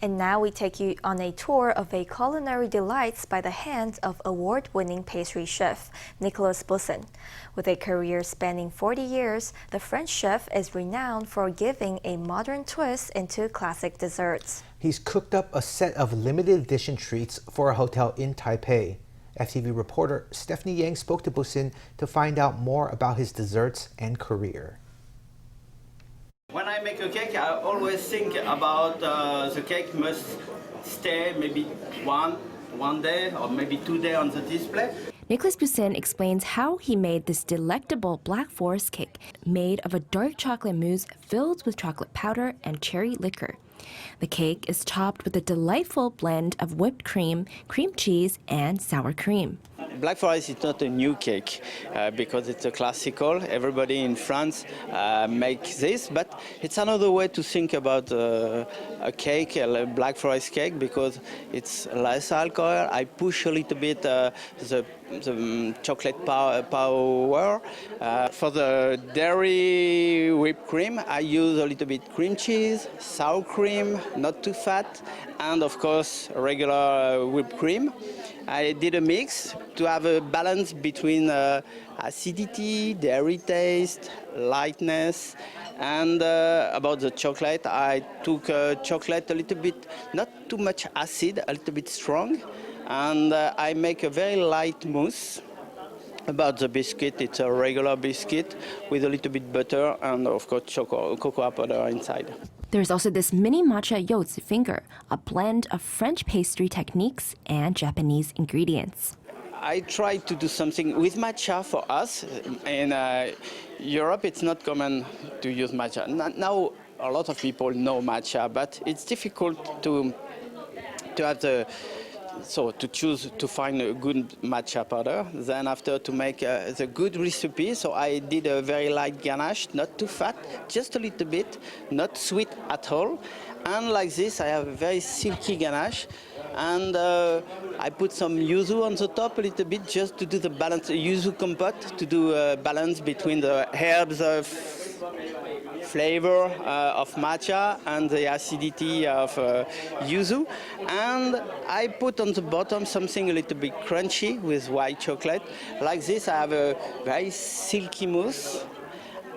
And now we take you on a tour of a culinary delights by the hands of award-winning pastry chef Nicolas Boussin. With a career spanning 40 years, the French chef is renowned for giving a modern twist into classic desserts. He's cooked up a set of limited edition treats for a hotel in Taipei. FTV reporter Stephany Yang spoke to Boussin to find out more about his desserts and career. When I make a cake, I always think about the cake must stay maybe one day or maybe 2 days on the display. Nicolas Boussin explains how he made this delectable Black Forest cake made of a dark chocolate mousse filled with chocolate powder and cherry liqueur. The cake is topped with a delightful blend of whipped cream, cream cheese, and sour cream. Black Forest is not a new cake because it's a classical. Everybody in France makes this, but it's another way to think about a cake, a Black Forest cake, because it's less alcohol. I push a little bit the chocolate power. For the dairy whipped cream, I use a little bit cream cheese, sour cream, not too fat, and of course regular whipped cream. I did a mix to have a balance between acidity, dairy taste, lightness, and about the chocolate, I took chocolate a little bit, not too much acid, a little bit strong, and I make a very light mousse. About the biscuit, it's a regular biscuit with a little bit butter and of course cocoa powder inside. There's also this mini matcha yozu finger, a blend of French pastry techniques and Japanese ingredients. I try to do something with matcha for us. In Europe, it's not common to use matcha. Now, a lot of people know matcha, but it's difficult to have to choose to find a good matcha powder. Then after to make the good recipe, so I did a very light ganache, not too fat, just a little bit, not sweet at all. And like this, I have a very silky ganache. And I put some yuzu on the top a little bit just to do the balance, yuzu compote, to do a balance between the herbs of flavor of matcha and the acidity of yuzu. And I put on the bottom something a little bit crunchy with white chocolate. Like this, I have a very silky mousse.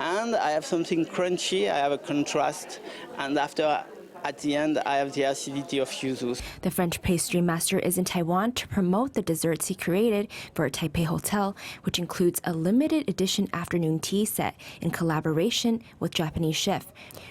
And I have something crunchy, I have a contrast. And after, at the end, I have the acidity of yuzu. The French pastry master is in Taiwan to promote the desserts he created for a Taipei hotel, which includes a limited edition afternoon tea set in collaboration with Japanese chef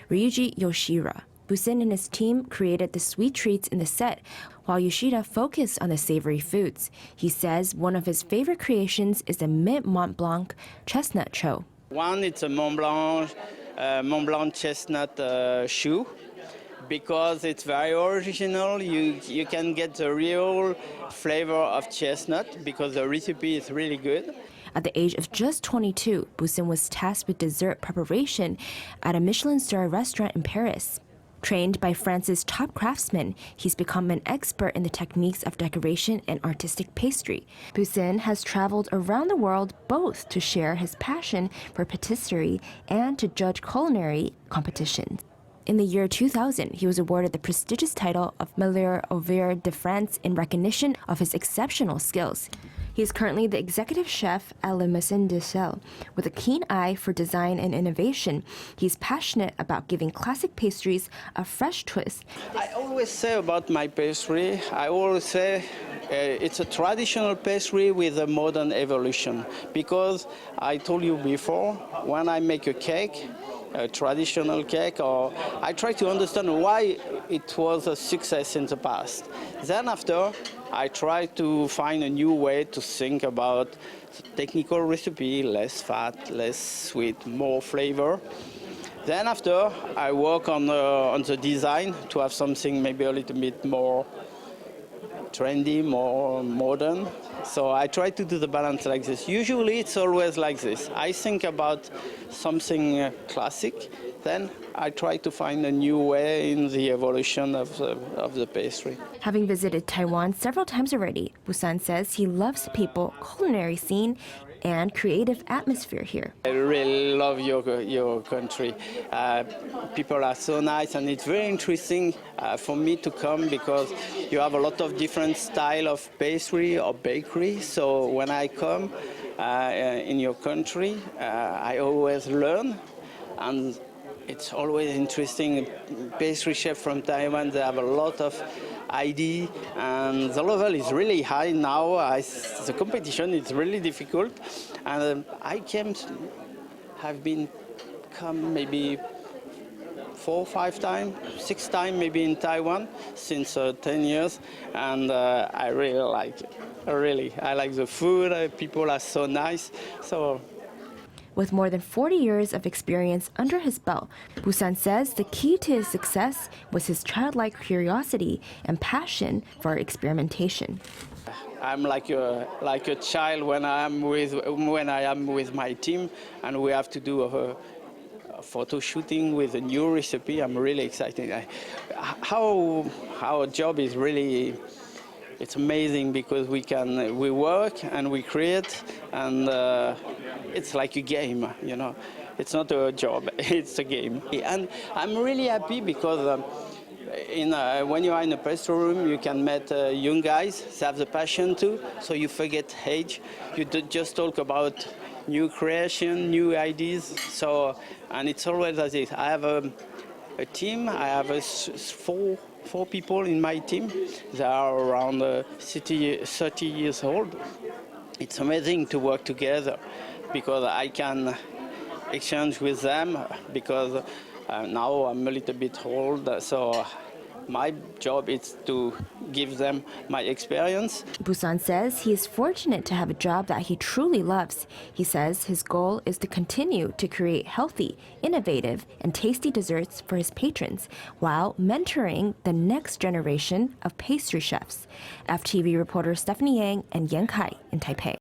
Ryuji Yoshida. Boussin and his team created the sweet treats in the set, while Yoshida focused on the savory foods. He says one of his favorite creations is the mint Mont Blanc chestnut choux. One, it's a Mont Blanc chestnut choux. Because it's very original, you can get the real flavor of chestnut because the recipe is really good. At the age of just 22, Boussin was tasked with dessert preparation at a Michelin-star restaurant in Paris. Trained by France's top craftsmen, he's become an expert in the techniques of decoration and artistic pastry. Boussin has traveled around the world both to share his passion for patisserie and to judge culinary competitions. In the year 2000, he was awarded the prestigious title of Meilleur Ouvrier de France in recognition of his exceptional skills. He is currently the executive chef at Le Maison de Sel. With a keen eye for design and innovation, he's passionate about giving classic pastries a fresh twist. I always say about my pastry, it's a traditional pastry with a modern evolution. Because I told you before, when I make a cake, a traditional cake, or I try to understand why it was a success in the past. Then after, I try to find a new way to think about the technical recipe, less fat, less sweet, more flavor. Then after, I work on the design to have something maybe a little bit more trendy, more modern. So I try to do the balance like this. Usually it's always like this. I think about something classic, then I try to find a new way in the evolution of the pastry. Having visited Taiwan several times already, Boussin says he loves the people, culinary scene, and creative atmosphere here. I really love your country. People are so nice, and it's very interesting for me to come because you have a lot of different style of pastry or bakery. So when I come in your country, I always learn, and it's always interesting. Pastry chef from Taiwan, they have a lot of idea, and the level is really high now. The competition is really difficult, and I have been come maybe 4 or 5 times, 6 times maybe in Taiwan since 10 years, and I really like it. I like the food. People are so nice. So. With more than 40 years of experience under his belt, Boussin says the key to his success was his childlike curiosity and passion for experimentation. I'm like a child when I am with my team, and we have to do a photo shooting with a new recipe. I'm really excited. Our job is really. It's amazing because we work and we create, and it's like a game, you know. It's not a job, it's a game. And I'm really happy because when you are in a pastry room, you can meet young guys. They have the passion too, so you forget age. You just talk about new creation, new ideas. So, and it's always as this. I have a team. I have four people in my team. They are around 30 years old. It's amazing to work together because I can exchange with them because now I'm a little bit old. So my job is to give them my experience. Boussin says he is fortunate to have a job that he truly loves. He says his goal is to continue to create healthy, innovative, and tasty desserts for his patrons while mentoring the next generation of pastry chefs. FTV reporter Stephany Yang and Yang Kai in Taipei.